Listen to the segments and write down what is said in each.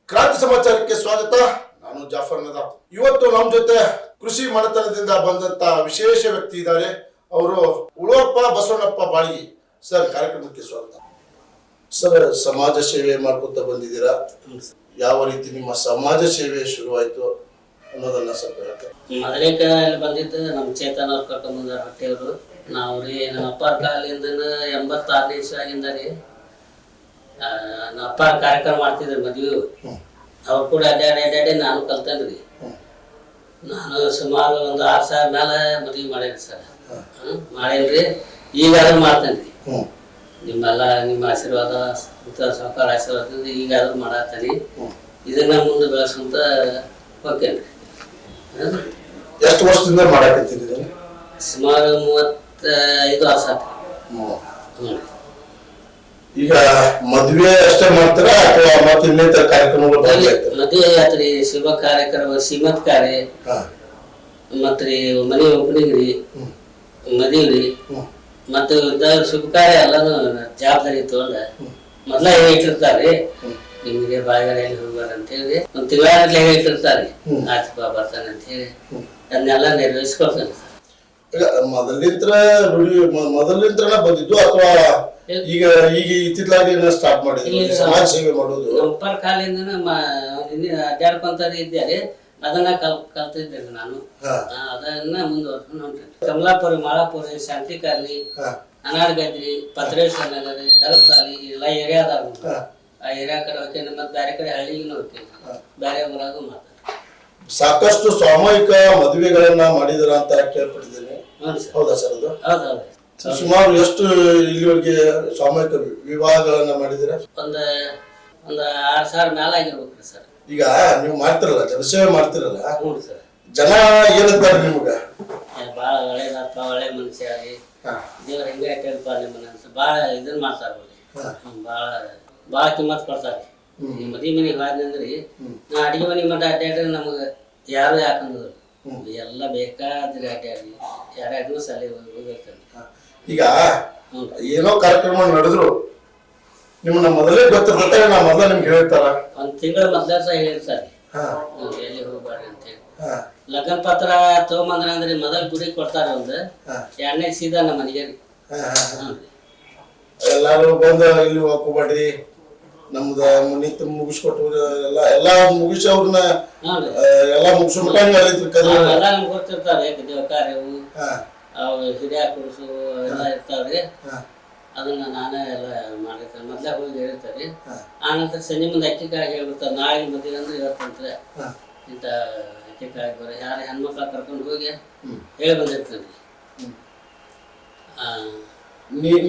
ಕ್ರಾಂತಿ ಸಮಾಚಾರಕ್ಕೆ ಸ್ವಾಗತ. ನಾನು ಜಾಫರ್ ನದಾಫ್. ಇವತ್ತು ನಮ್ಮ ಜೊತೆ ಕೃಷಿ ಮನೆತನದಿಂದ ಬಂದಂತ ವಿಶೇಷ ವ್ಯಕ್ತಿ ಇದ್ದಾರೆ. ಅವರು ಉಳುವಪ್ಪ ಬಸವಣ್ಣಪ್ಪ ಬಾಳಗಿ ಸರ್. ಕಾರ್ಯಕ್ರಮಕ್ಕೆ ಸ್ವಾಗತ ಸರ್. ಸಮಾಜ ಸೇವೆ ಮಾಡ್ಕೊತ ಬಂದಿದ್ದೀರಾ. ಯಾವ ರೀತಿ ನಿಮ್ಮ ಸಮಾಜ ಸೇವೆ ಶುರುವಾಯ್ತು ಅನ್ನೋದನ್ನ ಸ್ವಲ್ಪ ಹೇಳ್ತಾರೆ. ಮೊದಲೇಕ ಬಂದಿದ್ದು ನಮ್ಮ ಚೇತನ್ ಅವ್ರು ಕರ್ಕೊಂಡ್ ಬಂದಾರ ಹೊಟ್ಟೆಯವರು. ನಾವು ರೀ ನಮ್ಮ ಅಪ್ಪಾರ ಕಾಲಿಂದ 86ನೇ ಇಸ್ವಿಯಾಗಿಂದ ರೀ ನಮ್ಮ ಅಪ್ಪ ಕಾರ್ಯಕ್ರಮ ಮಾಡ್ತಿದ್ರು ಮದ್ವೆ. ಅವ್ರು ಕೂಡ ಅಡ್ಡಾಡಿ ನಾನು ಕಲ್ತೇನ್ರಿ. ನಾನು ಸುಮಾರು ಒಂದು 6,000 ಮೇಲೆ ಮದ್ವೆ ಮಾಡೇನಿ ಸರ್. ಮಾಡೇನ್ರಿ. ಈಗಾದ್ರೂ ಮಾಡ್ತೇನೆ ರೀ. ನಿಮ್ಮೆಲ್ಲ ನಿಮ್ಮ ಆಶೀರ್ವಾದ ಸಹಕಾರ ಆಶೀರ್ವಾದದಿಂದ ಈಗಾದ್ರೂ ಮಾಡತ್ತೇನೆ. ಇದನ್ನ ಮುಂದೆ ಬೆಳೆಸಂತ ಹೋಗ್ತೇನೆ. ಎಷ್ಟು ವರ್ಷದಿಂದ ಮಾಡಾಕತ್ತೀರಿ? ಸುಮಾರು 35 ವರ್ಷ ಆಯ್ತು. ಈಗ ಮದ್ವೆ ಅಷ್ಟೇ ಮಾಡ್ತಾರ ಅಥವಾ ಮತ್ತೆ ಇನ್ನಿತರ ಕಾರ್ಯಕ್ರಮಗಳು? ಮದ್ವೆ ಆತ್ರಿ, ಶುಭ ಕಾರ್ಯಕ್ರಮ, ಸೀಮತ್ ಕಾರ್ಯ, ಮತ್ರಿ ಮನೆ ಓಪನಿಂಗ್ ರೀ, ಮದ್ವಿ ರೀ, ಮತ್ತೆ ಶುಭ ಕಾರ್ಯ ಎಲ್ಲಾನು ಜವಾಬ್ದಾರಿ ತಗೊಂಡ ಮೊದ್ಲ ಇಟ್ಟಿರ್ತಾರ್ರಿ. ನಿಮ್ಗೆ ಬಾಯಿಗಾರಲ್ಲಿ ಹೋಗ್ಬಾರ ಅಂತ ಹೇಳಿ ಒಂದ್ ತಿಂಗಳಾಗಟ್ಲೆ ಇಟ್ಟಿರ್ತಾರೆ. ಆಚೆ ಬರ್ತಾನೆ ಅಂತ ಹೇಳಿ ಅದನ್ನೆಲ್ಲ ನೆರವೇರಿಸ್ಕೊಳ್ತಾನೆ ಸರ್. ಮೊದಲಿಂತ್ರನ ಬಂದಿದ್ದು ಅಥವಾ ಈಗ ಈಗ ಇತ್ತಿತ್ತಲಾಗಿ ಸ್ಟಾರ್ಟ್ ಮಾಡಿದ್ರಿ ಸಮಾಜ ಸೇವೆ ಮಾಡೋದು? ನಮ್ಮ ಕಾಲಿಂದ ಅಡ್ಡಾಡ್ಕೊಂತ ಇದ್ದಾರೆ. ಅದನ್ನ ಕಲ್ತಿದ್ದೇನೆ ನಾನು. ಅದನ್ನ ಮುಂದುವರ್ಕೊಂಡು ಹೊಂಟೇನೆ. ಕಮಲಾಪುರಿ, ಮಾಳಾಪುರಿ, ಶಾಂತಿ ಕಾಲನಿ, ಅನಾಡ್ಗದ್ರಿ, ಪತ್ರೇಶ್ವರ ನಗರ, ದರಸಾಲಿ ಎಲ್ಲ ಏರಿಯಾದಾಗ ಆ ಏರಿಯಾ ಕಡೆ ಹೋಗ್ತೇನೆ. ಮತ್ತೆ ಬೇರೆ ಕಡೆ ಹಳ್ಳಿಗೂ ಹೋಗ್ತೇನೆ. ಬೇರೆ ಊರಾಗೂ ಮಾತಾಡ್ತೇನೆ. ಸಾಕಷ್ಟು ಸಾಮೂಹಿಕ ಮದುವೆಗಳನ್ನ ಮಾಡಿದಾರ ಅಂತ ಕೇಳ್ಪಟ್ಟಿದ್ದೇನೆ. ಹೌದಾ ಸರ್? ಅದು ಹೌದೌದು. ಸುಮಾರು ಎಷ್ಟು ಇಲ್ಲಿವರೆಗೆ ಸಾಮೂಹಿಕ ವಿವಾಹಗಳನ್ನ ಮಾಡಿದಿರ? ಒಂದು 6,000 ಮೇಲೆ ಆಗಿರ್ಬೇಕ್ರಿ ಸರ್. ಈಗ ನೀವು ಮಾಡ್ತಿರಲ್ಲ, ಜನಸೇವೆ ಮಾಡ್ತಿರಲ್ಲ, ಸರ್, ಜನ ಏನಂತಾರೆ ನಿಮ್ಗ? ಬಾಳ ಒಳ್ಳೇದಪ್ಪ, ಒಳ್ಳೆ ಮನುಷ್ಯ ಆಗಿ ದೇವ್ರ ಹೆಂಗೆ ಹಾಕಲ್ಪ ನಿಮ್ಮನ್ನ ಅಂತ ಬಾಳ ಇದನ್ನ ಮಾಡ್ತಾರ. ಬಾಳ ಕಿಮ್ಮತ್ ಕೊಡ್ತಾರೆ. ಮದ್ವಿ ಮನೆಗೆ ಹೋದ್ನಂದ್ರಿ ನಾ ಅಡಿಗೆ ಮನೆ ಮಟ್ಟ ಅಡ್ಡಾಡ್ರಿ ನಮಗ ಯಾರು ಯಾಕಂದ್ರು ಎಲ್ಲ ಬೇಕಾದ್ರೆ ಅಡ್ಡಾಡಿ ಯಾರ್ಯಾರು ಸಲ ಹೋಗಿರ್ತಾನೆ. ಈಗ ಏನೋ ಕಾರ್ಯಕ್ರಮ ನಡೆದ್ರು ನಿಮ್ಮನ್ನ ಮೊದಲೇ ಗೊತ್ತಿರ್ತೈತೆ, ನಾ ಮೊದಲ ನಿಮ್ಗೆ ಹೇಳಿರ್ತಾರ? ಒಂದ್ ತಿಂಗಳ ಮೊದ್ಲ ಹೇಳಿರ್ತಾರೆ ಎಲ್ಲಿ ಹೋಗ್ಬಾರ್ರಿ ಅಂತ ಹೇಳಿ. ಲಗ್ನ ಪತ್ರ ತಗೊಂಬಂದ್ರ ಅಂದ್ರೆ ಮೊದಲ್ ಗುಡಿ ಕೊಡ್ತಾರ. ಒಂದು 2ನೇ ಸೀದಾ ನಮ್ಮ ಮನೆಗೆ ರೀ. ಎಲ್ಲಾರು ಬಂದ ಇಲ್ಲಿ ಹೋಗ್ಕೋಬೇಡ್ರಿ, ನಮ್ದ ನಿಂತು ಮುಗಿಸ್ಕೊಟ್ಟು ಎಲ್ಲಾ ಮುಗಿಸಿ ಅವ್ರನ್ನ ಎಲ್ಲಾ ಮುಗಿಸೋ ಮಟ್ಟ ಎಲ್ಲ ನಮ್ಗೆ ಗೊತ್ತಿರ್ತಾವ್ರಿ. ದೇವ ಕಾರ್ಯವು ಅವು ಹಿರಿಯ ಕುರುಸು ಎಲ್ಲ ಇರ್ತಾವ್ರಿ. ಅದನ್ನ ನಾನೇ ಎಲ್ಲ ಮಾಡಿರ್ತೇನೆ. ಮೊದ್ಲೇ ಹೋಗಿ ಹೇಳ್ತಾರೆ. ಆನಂತರ ಸಂಜೆ ಮುಂದೆ ಅಕ್ಕಿ ಕಾಯಿ ಹೇಳ್ಬಿಡ್ತಾರೆ. ನಾಳೆ ಮದುವೆ ಅಂದ್ರೆ ಇವತ್ತಂತ ಇಂಥ ಅಕ್ಕಿ ಕಾಯಿ ಬರ ಯಾರು ಹೆಣ್ಮಕ್ಳ ಕರ್ಕೊಂಡು ಹೋಗಿ ಹೇಳಿ ಬಂದಿರ್ತೇನೆ.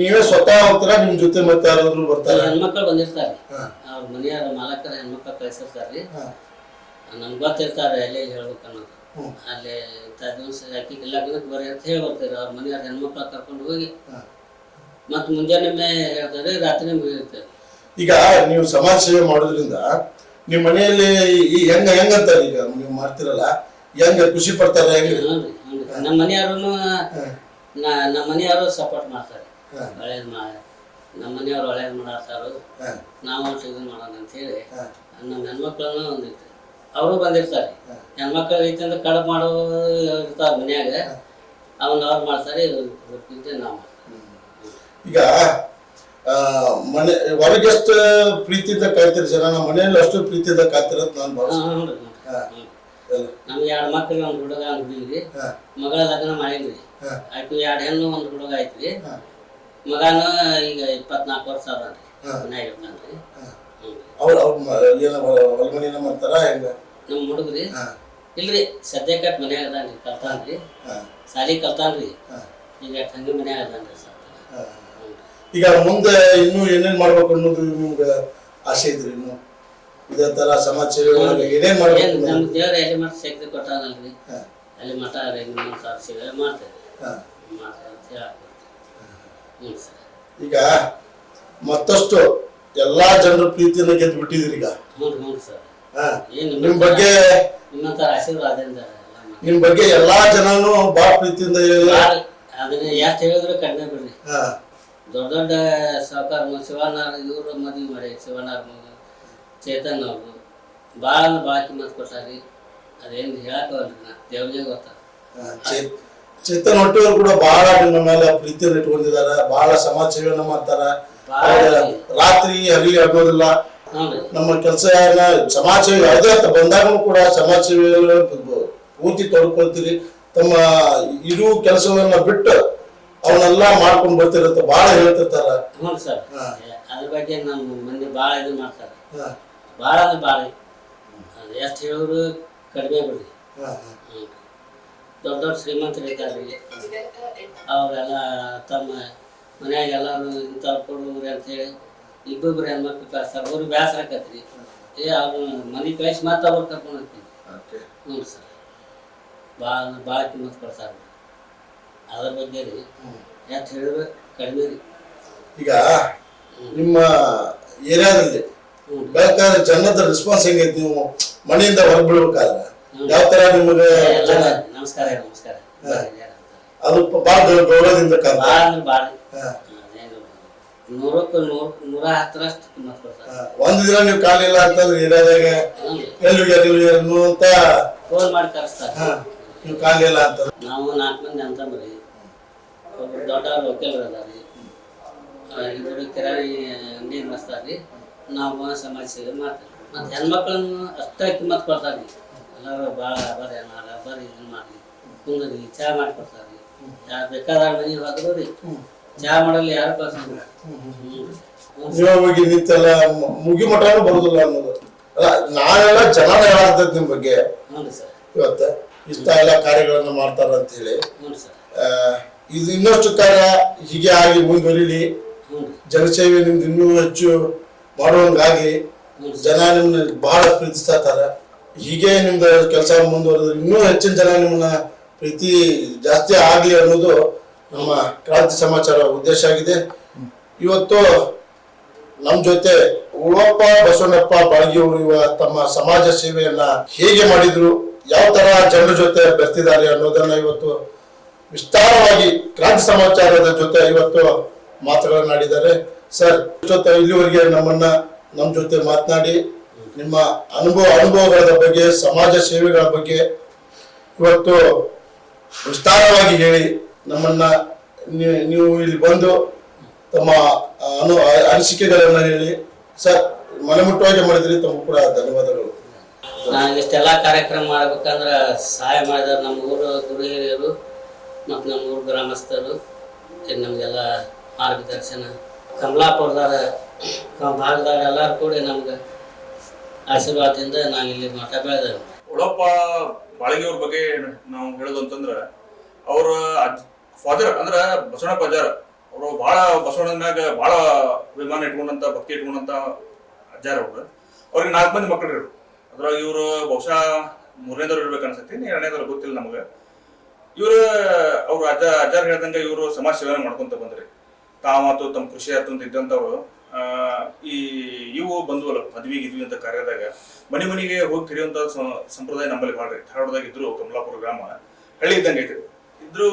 ನೀವೇ ಸ್ವತಃ ಹೋಗ್ತಾರ? ನಿಮ್ ಜೊತೆ ಮತ್ತೆ ಯಾರಾದ್ರೂ ಬರ್ತಾರೆ? ಹೆಣ್ಮಕ್ಳು ಬಂದಿರ್ತಾರೆ. ಅವ್ರ ಮನೆಯಾರ ಮಾಲಕರ ಹೆಣ್ಮಕ್ಳು ಕಳಿಸಿರ್ತಾರ್ರಿ. ನಮ್ಗೆ ಗೊತ್ತಿರ್ತಾರೆ ಎಲ್ಲೆಲ್ಲಿ ಹೇಳ್ಬೇಕು ಅನ್ನೋದು. ಅಲ್ಲಿ ಇಂಥ ದಿವಸ ಅಕ್ಕಿ ಲಗ್ನಕ್ಕೆ ಬರ್ರಿ ಅಂತ ಹೇಳಿ ಬರ್ತಾರೆ. ಅವ್ರ ಮನೆಯಾರ ಹೆಣ್ಮಕ್ಳ ಕರ್ಕೊಂಡು ಹೋಗಿ ಮತ್ ಮುಂಜಾನೆ ಹೇಳ್ತಾರೆ, ರಾತ್ರಿ ಮುಗಿರ್ತಾರೆ. ಈಗ ನೀವು ಸಮಾಜ ಸೇವೆ ಮಾಡೋದ್ರಿಂದ ನಿಮ್ ಮನೆಯಲ್ಲಿ ಹೆಂಗಂತಾರೆ? ಈಗ ನೀವು ಮಾಡ್ತಿರಲ್ಲ, ಹೆಂಗ ಖುಷಿ ಪಡ್ತಾರೆ? ನಮ್ಮ ಮನೆಯವರು ಸಪೋರ್ಟ್ ಮಾಡ್ತಾರೆ. ಒಳ್ಳೇದ್ ನಮ್ಮ ಮನೆಯವ್ರು ಒಳ್ಳೇದ್ ಮಾಡಾಡ್ತಾರು, ನಾವು ಇದನ್ ಮಾಡೋಣ ಅಂತ ಹೇಳಿ. ನಮ್ಮ ಹೆಣ್ಮಕ್ಳನ್ನು ಒಂದಿತ್ತು ಅವರು ಬಂದಿರ್ತಾರೆ. ಹೆಣ್ಮಕ್ಳು ಐತಿ ಅಂದ್ರೆ ಕಡುಬು ಮಾಡೋ ಇರ್ತಾರ ಮನ್ಯಾಗ. ಅವ್ರು ಮಾಡ್ತಾರೆ, ನಾವು ಈಗ ಮನೆ ಹೊರಗೆಷ್ಟು ಪ್ರೀತಿಯಿಂದ ಕಾಯ್ತಿರ ಜನ, ನಮ್ಮ ಮನೆಯಲ್ಲಿ ಅಷ್ಟು ಪ್ರೀತಿಯಿಂದ ಕಾಯ್ತಿರೋದು ನಾನು ಭಾವಿಸ್ತೀನಿ. ನಮ್ಗೆ 2 ಮಕ್ಳು, 1 ಹುಡುಗ 1 ಹುಡುಗಿ. ಮಗಳ ಲಗ್ನ ಮಾಡಿದ್ರಿ. ಆಯ್ತು 2 ಹೆಣ್ಣು 1 ಹುಡುಗ ಐತ್ರಿ. ಮಗನು ಈಗ 24 ವರ್ಷ ಅದಾನ್ರಿ. ಮನ್ಯಾಗ ಇರ್ತಾನ್ರಿ. ಹೊಲಮನಿನ ಮಾಡ್ತಾರ ಹೆಂಗ? ನಮ್ ಹುಡುಗ್ರಿ ಇಲ್ರಿ ಸದ್ಯಕ್ಕೆ ಮನ್ಯಾಗ ಅದಾನ್ರಿ. ಕಲ್ತಾನ್ರಿ, ಸಾಲಿ ಕಲ್ತಾನ್ರಿ. ಈಗ ತಂಗಿ ಮನ್ಯಾಗ ಅದಾನ್ರಿ. ಈಗ ಮುಂದೆ ಇನ್ನೂ ಏನೇನ್ ಮಾಡ್ಬೇಕು ಅನ್ನೋದು ನಿಮ್ಗೆ ಆಸೆ ಇದ್ರಿ? ಇನ್ನು ಇದೇ ತರ ಸಮಾಜ ಸೇವೆ ಏನೇನ್ ಮಾಡ್ಬೇಕು? ನಮ್ ದೇವ್ರ ಎಲ್ಲಿ ಮಠ ಶಕ್ತಿ ಕೊಟ್ಟಾನಲ್ರಿ, ಅಲ್ಲಿ ಮಠ ಸೇವೆ ಮಾಡ್ತೇವೆ. ಈಗ ಮತ್ತಷ್ಟು ಎಲ್ಲಾ ಜನರ ಪ್ರೀತಿಯನ್ನ ಗೆದ್ದು ಬಿಟ್ಟಿದ್ರಿ ಈಗ. ಸರ್, ನಿಮ್ ಬಗ್ಗೆ ನಿಮ್ಮಂತ ಆಶೀರ್ವಾದದಿಂದ ನಿಮ್ ಬಗ್ಗೆ ಎಲ್ಲಾ ಜನನು ಬಹಳ ಪ್ರೀತಿಯಿಂದ ಅದನ್ನ ಎಷ್ಟು ಹೇಳಿದ್ರು ಕಡಿಮೆ ಬಿಡ್ರಿ. ಹಾ ದೊಡ್ಡ ದೊಡ್ಡ ಸಾವುಕಾರ ಶಿವನಾರ್ ಇವರು ಮದುವೆ ಮಾಡಿ ಶಿವನಾರ್ ಮಗ ಚೇತನ್ ಅವರು ಭಾಳ ಕಿಮ್ಮತ್ ಕೊಟ್ಟಾರಿ. ಅದೇನು ಹೇಳಕ್ಕಲ್ರಿ ನಾ ದೇವ್ರಿಗೆ ಗೊತ್ತ. ಚೇತನ್ ಹೊಟ್ಟಿಯವರು ಕೂಡ ಬಹಳ ನಿಮ್ಮ ಮೇಲೆ ಪ್ರೀತಿಯನ್ನು ಇಟ್ಕೊಂಡಿದ್ದಾರೆ, ಬಹಳ ಸಮಾಜ ಸೇವೆಯನ್ನು ಮಾಡ್ತಾರ. ರಾತ್ರಿ ಹಗಲಿ ಆಗೋದಿಲ್ಲ. ನಮ್ಮ ಕೆಲಸ ಸಮಾಜ ಸೇವೆ ಯಾವುದೇ ಅಂತ ಬಂದಾಗೂ ಕೂಡ ಸಮಾಜ ಸೇವೆಯಲ್ಲಿ ಪೂರ್ತಿ ತೊಡ್ಕೊಳ್ತೀರಿ. ತಮ್ಮ ಇರು ಕೆಲಸವನ್ನ ಬಿಟ್ಟು ಅವನ್ನೆಲ್ಲ ಮಾಡ್ಕೊಂಡು ಬರ್ತಿರತ್ತ ಬಹಳ ಹೇಳ್ತಿರ್ತಾರ. ಹ್ಞೂ ಸರ್, ಅದ್ರ ಬಗ್ಗೆ ನಮ್ಮ ಮಂದಿ ಭಾಳ ಇದು ಮಾಡ್ತಾರೆ. ಭಾಳ ಅಂದ್ರೆ ಭಾಳ ಎಷ್ಟು ಹೇಳಿದ್ರು ಕಡಿಮೆ ಬಿಡ್ರಿ. ದೊಡ್ಡ ದೊಡ್ಡ ಶ್ರೀಮಂತರು ಇದ್ದಾರೆ, ಅವರೆಲ್ಲ ತಮ್ಮ ಮನ್ಯಾಗ ಎಲ್ಲರೂ ಇಂಥವ್ರು ಕೊಡುವ್ರಿ ಅಂತೇಳಿ ಇಬ್ಬೊಬ್ರು ಹೆಣ್ಮಕ್ಳು ಕಳಿಸ್ತಾರೆ. ಅವ್ರಿಗೆ ಬೇಸರ ಆಕತ್ರಿ. ಅವ್ರು ಮನೆ ಕಳಿಸಿ ಮತ್ತೆ ಅವ್ರು ಕರ್ಕೊಂಡು ಹೋಗ್ತೀವಿ. ಹ್ಞೂ ಸರ್, ಭಾಳ ಕಿಮ್ಮತ್ ಕೊಡ್ತಾರೆ. ಅದ್ರ ಬಗ್ಗೆ ರೀ ಎಷ್ಟು ಹೇಳಿದ್ರು ಕಡಿಮೆ ರೀ. ಈಗ ನಿಮ್ಮ ಏರಿಯಾದಲ್ಲಿ ಬೇಕಾದ್ರೆ ಜನದ ರೆಸ್ಪಾನ್ಸ್ ಹೆಂಗೈತಿ? ನೀವು ಮನೆಯಿಂದ ಹೊರಬಿಡ್ಬೇಕಾದ್ರೆ ಯಾವ ತರ ನಿಮಗೆ ಜನ ನಮಸ್ಕಾರ ನಮಸ್ಕಾರ ಅದು ಭಾಳ ಗೌರವದಿಂದ ನೂರಕ್ಕೆ 110ರಷ್ಟು ಕಿಮ್ಮತ್ ಕೊಡ್ತಾರೆ. ಒಂದು ದಿನ ನೀವು ಕಾಲಿಲ್ಲ ಅಂತಂದ್ರೆ ಏರಿಯಾದಾಗ ಎಲ್ಲಿ ಅಂತ ಫೋನ್ ಮಾಡಿ ಕರೆಸ್ತಾರೆ. ನೀವು ಕಾಲಿಲ್ಲ ಅಂತ ನಾವು 4 ಮಂದಿ ಅಂತಂದ್ರಿ. ಒಬ್ರು ದೊಡ್ಡವ್ರು ವಕೀಲರು ಅದಾರಿ, ಇಬ್ಬರು ಕಿರಾಣಿ ಅಂಗಡಿ ನಡೆಸ್ತಾರ್ರಿ. ನಾವು ಸಮಾಜ ಸೇವೆ ಮಾಡ್ತೀವಿ. ಮತ್ತು ಹೆಣ್ಮಕ್ಳನ್ನು ಅಷ್ಟೇ ಕಿಮ್ಮತ್ ಕೊಡ್ತಾರೆ. ಎಲ್ಲರೂ ಭಾಳ ಬರ್ರಿ ಇದನ್ನ ಮಾಡಿ ಕುಂದ್ರಿ ಚಹಾ ಮಾಡಿಕೊಡ್ತಾರೆ. ಯಾರು ಬೇಕಾದ ಮನೆಗೆ ಹೋದ್ರು ರೀ ಚಹಾ ಮಾಡಲ್ಲ ಯಾರು ಕಳ್ಸಂಗಿಲ್ಲ. ಹೋಗಿ ನಿಂತೆಲ್ಲ ಮುಗಿ ಮಠನೂ ಬರುದಿಲ್ಲ ಅನ್ನೋದು ಅಲ್ಲ. ನಾವೆಲ್ಲ ಚೆನ್ನಾಗಿ ಹೇಳಾಗ್ತೈತಿ ನಿಮ್ ಬಗ್ಗೆ. ಹ್ಞೂ ಸರ್, ಇವತ್ತ ಇಷ್ಟ ಎಲ್ಲ ಕಾರ್ಯಗಳನ್ನ ಮಾಡ್ತಾರ ಅಂತ ಹೇಳಿ. ಹ್ಞೂ ಸರ್, ಇದು ಇನ್ನಷ್ಟು ಕಾರ್ಯ ಹೀಗೆ ಆಗಿ ಮುಂದುವರಿಲಿ. ಜನಸೇವೆ ನಿಮ್ದು ಇನ್ನೂ ಹೆಚ್ಚು ಮಾಡುವಂಗಾಗ್ಲಿ. ಜನ ನಿಮ್ನ ಬಹಳ ಪ್ರೀತಿಸ್ತಾರ. ಹೀಗೆ ನಿಮ್ದು ಕೆಲಸ ಮುಂದುವರೆದ್ರೆ ಇನ್ನೂ ಹೆಚ್ಚಿನ ಜನ ನಿಮ್ಮನ್ನ ಪ್ರೀತಿ ಜಾಸ್ತಿ ಆಗ್ಲಿ ಅನ್ನೋದು ನಮ್ಮ ಕ್ರಾಂತಿ ಸಮಾಚಾರ ಉದ್ದೇಶ ಆಗಿದೆ. ಇವತ್ತು ನಮ್ಮ ಜೊತೆ ಉಳಪ್ಪ ಬಸವಣ್ಣಪ್ಪ ಬಾಳ್ಗಿಯವರು ತಮ್ಮ ಸಮಾಜ ಸೇವೆಯನ್ನ ಹೇಗೆ ಮಾಡಿದ್ರು, ಯಾವ ತರ ಜನರ ಜೊತೆ ಬೆರ್ತಿದ್ದಾರೆ ಅನ್ನೋದನ್ನ ಇವತ್ತು ವಿಸ್ತಾರವಾಗಿ ಕ್ರಾಂತಿ ಸಮಾಚಾರದ ಜೊತೆ ಇವತ್ತು ಮಾತುಗಳನ್ನಾಡಿದ್ದಾರೆ. ಸರ್ ಜೊತೆ ಇಲ್ಲಿವರೆಗೆ ನಮ್ಮ ಜೊತೆ ಮಾತನಾಡಿ ನಿಮ್ಮ ಅನುಭವಗಳ ಬಗ್ಗೆ, ಸಮಾಜ ಸೇವೆಗಳ ಬಗ್ಗೆ ಇವತ್ತು ವಿಸ್ತಾರವಾಗಿ ಹೇಳಿ ನಮ್ಮನ್ನ ನೀವು ಇಲ್ಲಿ ಬಂದು ತಮ್ಮ ಅನಿಸಿಕೆಗಳನ್ನ ಹೇಳಿ ಸರ್ ಮನಮುಟ್ಟವಾಗಿ ಮಾಡಿದ್ರಿ. ತಮ್ಮ ಕೂಡ ಧನ್ಯವಾದಗಳು. ನಾನು ಇಷ್ಟೆಲ್ಲ ಕಾರ್ಯಕ್ರಮ ಮಾಡ್ಬೇಕಂದ್ರೆ ಸಹಾಯ ಮಾಡಿದಾರೆ ನಮ್ಮ ಊರು ಗುರು ಹಿರಿಯರು ಮತ್ತು ನಮ್ಮ ಊರು ಗ್ರಾಮಸ್ಥರು. ನಮಗೆಲ್ಲ ಮಾರ್ಗದರ್ಶನ ಕಮಲಾಪುರದಾರ ಭಾಗದಾಗ ಎಲ್ಲರೂ ಕೂಡ ನಮ್ಗೆ ಆಶೀರ್ವಾದದಿಂದ ನಾವು ಇಲ್ಲಿ ಮಠ ಬೆಳೆದೇವೆ. ಉಳಪ್ಪ ಬಾಳಗಿಯವ್ರ ಬಗ್ಗೆ ನಾವು ಹೇಳೋದು ಅಂತಂದ್ರೆ ಅವ್ರ ಫಾದರ್ ಅಂದ್ರೆ ಬಸವಣ್ಣಪ್ಪ ಅಜ್ಜಾರ ಅವರು ಭಾಳ ಬಸವಣ್ಣನ ಮ್ಯಾಗ ಭಾಳ ಅಭಿಮಾನ ಇಟ್ಕೊಂಡಂತ ಭಕ್ತಿ ಇಟ್ಕೊಂಡಂತ ಅಜ್ಜಾರ ಅವ್ರು. ಅವ್ರಿಗೆ 4 ಮಂದಿ ಮಕ್ಕಳು ಇರು. ಅದ್ರಾಗ ಇವರು ಬಹುಶಃ 3ನೇದವ್ರು ಇರ್ಬೇಕು ಅನ್ಸತ್ತಿ, 2ನೇದವ್ರು ಗೊತ್ತಿಲ್ಲ ನಮಗೆ. ಇವ್ರು ಅವ್ರು ಅಜ್ಜಾರ್ ಹೇಳ್ದಂಗೆ ಇವರು ಸಮಾಜ ಸೇವೆ ಮಾಡ್ಕೊಂತ ಬಂದ್ರಿ. ತಾವಾತು ತಮ್ಮ ಕೃಷಿ ಆತು ಅಂತ ಇದ್ದಂಥವ್ರು ಇವು ಬಂದ್ವಲ್ಲ ಮದ್ವಿಗೆ ಅಂತ ಕಾರ್ಯದಾಗ ಮನೆಗೆ ಹೋಗಿ ತಿರಿಯುವಂತ ಸಂಪ್ರದಾಯ ನಮ್ಮಲ್ಲಿ ಮಾಡ್ರಿ. ಧಾರವಾಡದಾಗ ಇದ್ರು, ಕಮಲಾಪುರ ಗ್ರಾಮ ಹಳ್ಳಿ ಇದ್ದಂಗೆ ಐತಿ. ಇದ್ರು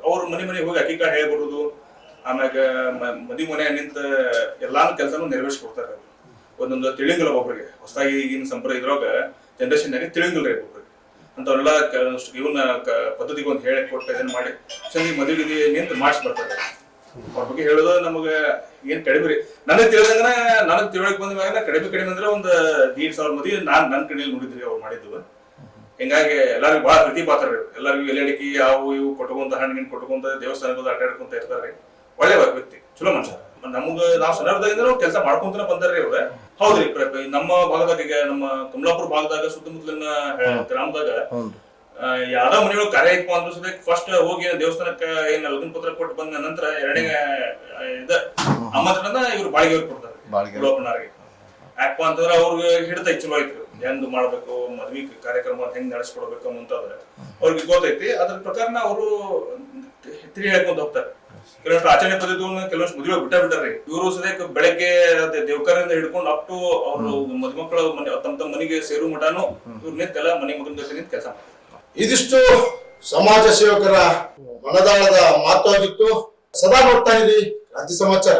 ಅವ್ರು ಮನೆಗೆ ಹೋಗಿ ಅಕ್ಕಿ ಕಾಳು ಹೇಳ್ಬಿಡುದು, ಆಮ್ಯಾಗ ಮದುವೆ ಮನೆ ನಿಂತ ಎಲ್ಲಾನು ಕೆಲಸನೂ ನೆರವೇರಿಸ್ಕೊಡ್ತಾರೆ. ಒಂದೊಂದು ತಿಳಿಂಗಿಲ್ಲ ಒಬ್ಬರಿಗೆ, ಹೊಸದಾಗಿ ಈಗಿನ ಸಂಪ್ರದಾಯ ಇದ್ರಾಗ ಜನರೇಷನ್ನಾಗೆ ತಿಳಿಂಗಿಲ್ಲ ರೀ ಒಬ್ಬರಿಗೆ. ಅಂತವ್ರೆಲ್ಲ ಇವನ್ನ ಪದ್ಧತಿಗೆ ಒಂದು ಹೇಳಿ ಕೊಟ್ಟು ಇದನ್ನ ಮಾಡಿ ಚಂದ ಮದುವೆಗೆ ನಿಂತು ಮಾಡಿಸಿ ಬರ್ತಾರೆ. ಅವ್ರ ಬಗ್ಗೆ ಹೇಳೋದು ನಮಗೆ ಏನ್ ಕಡಿಮೆ ರೀ. ನನಗೆ ತಿಳಿದಂಗ ನನಗೆ ತಿಳುವಳಿಕೆ ಬಂದ ಮ್ಯಾಗ ಕಡಿಮೆ ಅಂದ್ರೆ ಒಂದು 1,500 ಮದುವೆ ನನ್ನ ಕಡೆಯಲ್ಲಿ ನೋಡಿದ್ರಿ ಅವ್ರು ಮಾಡಿದ್ವು. ಹಿಂಗಾಗಿ ಎಲ್ಲರಿಗೂ ಭಾಳ ಪ್ರೀತಿ ಪಾತ್ರ ರೀ. ಎಲ್ಲರಿಗೂ ಎಲೆಡಿಕಿ ಅವು ಇವು ಕೊಟ್ಕೊಂತ ಹಣ್ಣಿನ ಕೊಟ್ಕೊಂತ ದೇವಸ್ಥಾನಕ್ಕೆ ಅಡ್ಡಾಡ್ಕೊಂತ ಇರ್ತಾರೆ. ಒಳ್ಳೆ ವ್ಯಕ್ತಿ, ಚಲೋ ಮನುಷ್ಯ. ನಾವು ಸಣ್ಣದಾಗಿಂದ ಕೆಲಸ ಮಾಡ್ಕೊಂತ ಬಂದಾರ್ರಿ ಅವ್ರ. ಹೌದ್ರಿ, ನಮ್ಮ ಭಾಗದಾಗ ಈಗ ನಮ್ಮ ಕಮಲಾಪುರ ಭಾಗದಾಗ ಸುತ್ತಮುತ್ತಲಿನ ಗ್ರಾಮದಾಗ ಯಾವ್ದೋ ಮನೆಯೊಳಗೆ ಕಾರ್ಯ ಐತಪ್ಪ ಅಂದ್ರೂ ಸದ ಫಸ್ಟ್ ಹೋಗಿ ದೇವಸ್ಥಾನಕ್ಕ ಏನ್ ಲಗ್ನ ಪತ್ರ ಕೊಟ್ಟು ಬಂದ ನಂತರ 2ನೇ ಆಮಂತ್ರಣ ಇವ್ರು ಬಾಳಿಗೆ ಕೊಡ್ತಾರೆ ಉಳಪ್ಪನವ್ರಿಗೆ. ಯಾಕಪ್ಪ ಅಂತಂದ್ರೆ ಅವ್ರಿಗೆ ಹಿಡಿತ ಚಲೋ ಐತಿ ಹೆಂಗ್ ಮಾಡ್ಬೇಕು, ಮದ್ವಿ ಕಾರ್ಯಕ್ರಮ ಹೆಂಗ್ ನಡೆಸ್ಕೊಡ್ಬೇಕು ಅಂತಂದ್ರೆ ಅವ್ರಿಗೆ ಗೊತ್ತೈತಿ. ಅದ್ರ ಪ್ರಕಾರ ಅವರು ತಿಳಿ ಹೇಳ್ಕೊಂತ ಹೋಗ್ತಾರೆ. ಕೆಲವಷ್ಟು ಆಚರಣೆ ಪದ್ಧತಿಗಳನ್ನ ಕೆಲವಷ್ಟು ಮದುವೆ ಬಿಟ್ಟಾರ್ರಿ. ಇವರು ಸದ್ಯಕ್ಕೆ ಬೆಳಗ್ಗೆ ದೇವಕಾರದಿಂದ ಹಿಡ್ಕೊಂಡು ಅಪ್ ಟು ಅವ್ರು ಮದುಮಕ್ಕಳ ತಮ್ಮ ಮನೆಗೆ ಸೇರು ಮಠನು ಇವ್ರು ನಿಂತೆಲ್ಲ ಮನೆ ಮಗನ ಜೊತೆ ನಿಂತು ಕೆಲಸ ಮಾಡ್ತಾರೆ. ಇದಿಷ್ಟು ಸಮಾಜ ಸೇವಕರ ಮನದಾಳದ ಮಾತು ಆಗಿತ್ತು. ಸದಾ ನೋಡ್ತಾ ಇರಿ ಕ್ರಾಂತಿ ಸಮಾಚಾರ.